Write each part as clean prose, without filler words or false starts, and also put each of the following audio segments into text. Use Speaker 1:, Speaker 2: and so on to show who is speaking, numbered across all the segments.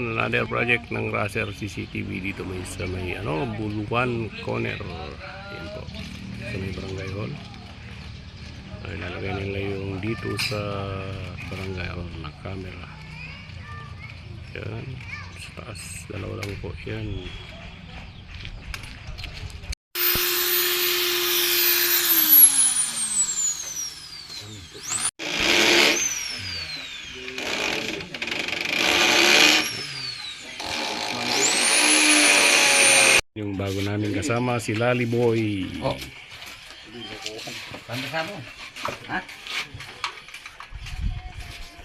Speaker 1: Yan, another project ng Racer CCTV dito sa may Buluan Corner. Yan po, sa may barangay hall. Ay, lalagay nila yung dito sa barangay hall na camera. Yan, sa taas, dalawa lang po yan. Yung bago namin kasama si Lali Boy.
Speaker 2: Oh. Tanda ka mo. Ha?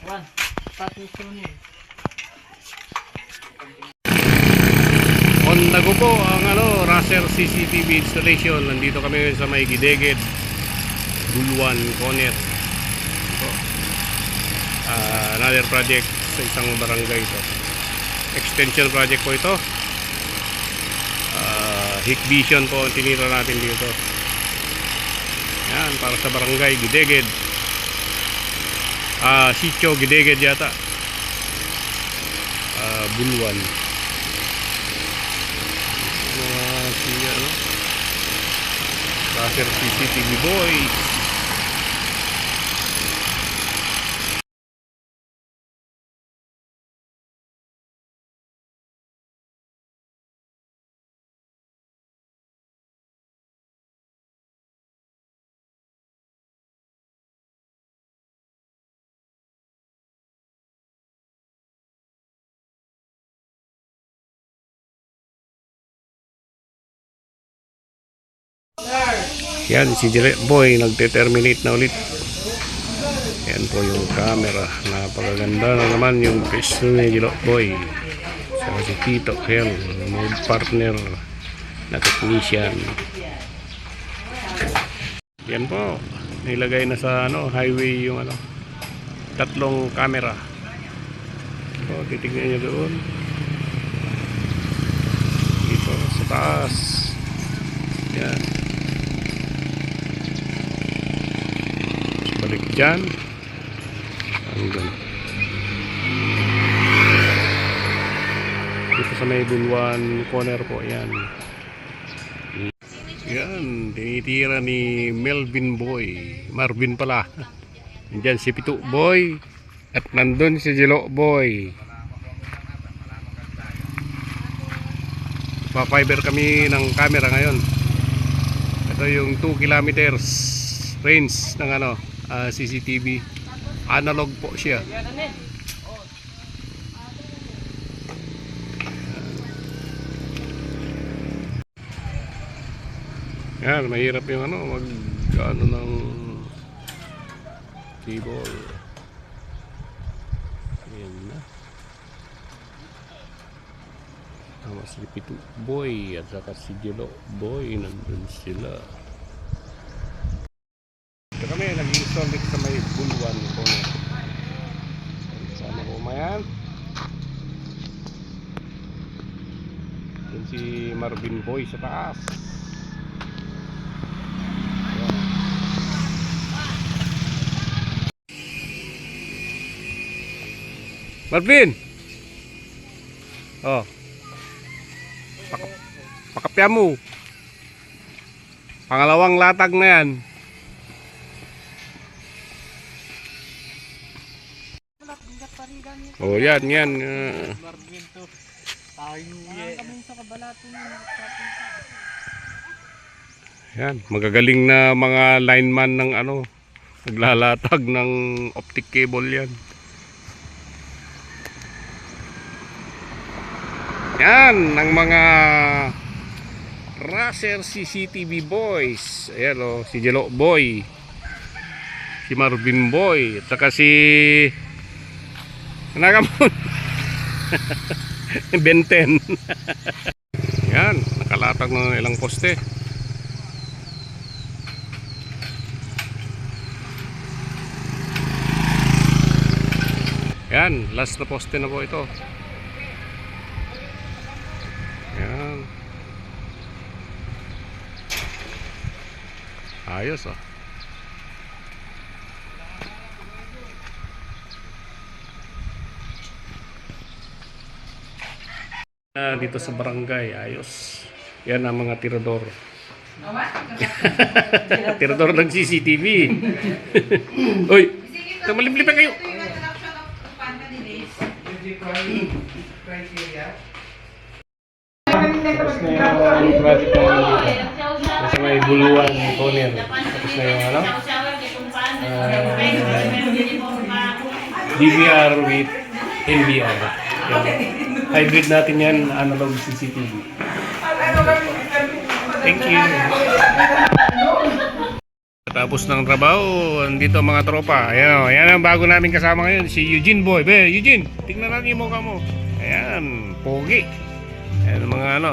Speaker 2: Wan, pati sunod.
Speaker 1: On the go po ang Racer CCTV installation. Nandito kami sa may Gideged, Buluan Corner. Ito. Another project sa isang barangay ito. Extension project po ito. Hikvision po ang tinira natin dito. Yan, para sa barangay Gideged. Sitio Gideged yata. Buluan. Racer CCTV Boys. Yan, si Jile Boy nagte-terminate na ulit. Yan po yung camera. Napakaganda na naman yung pwesto ni Jile Boy. Saka si Tito, yan, mode partner na technician. Yan po, nilagay na sa highway yung tatlong camera. So, titignan nyo doon. Dito sa taas. Yan. Balik dyan hanggang dito sa may Buluan Corner po. Yan, yan, tinitira ni Melvin Boy, Marvin pala. Nandyan si Pitu Boy at nandun si Jilo Boy. Pa-fiber kami ng camera ngayon. Ito yung 2 kilometers range ng CCTV. Analog po siya. Yan, mahirap yung mag ng cable. Yan na. Tama si Pitu Boy at saka si Jelo Boy, nandun sila. Ito kami, nag-install dito sa may Buluan Corner. Sama ko mayan. Yan si Marvin Boy sa taas. Marvin! Oh. Pakapya mo. Pangalawang latag na yan. Oh, yan.
Speaker 2: Marvin to. Tayo
Speaker 1: yan, magagaling na mga lineman ng naglalatag ng optic cable yan. Yan, ng mga Racer CCTV Boys. Ayan si Jelo Boy, si Marvin Boy, at saka si Nagamon Benten. Yan, nakalatag ng ilang poste. Yan, last na poste na po ito. Yan. Ayos Dito sa barangay, ayos. Yan ang mga tirador. Tirador ng CCTV. Uy, malimlipan kayo. Tapos na yung project namin dito. Nasa may buluan, corner. Tapos na yung ano? DVR with NVR. Yan. Hybrid natin yan, analog CCTV. Thank you. Tapos ng trabaho, andito ang mga tropa. Ayan o, ayan ang bago namin kasama ngayon, si Eugene Boy. Be, Eugene, tingnan natin yung mukha mo. Ayan, pogi. Ayan ang mga ano,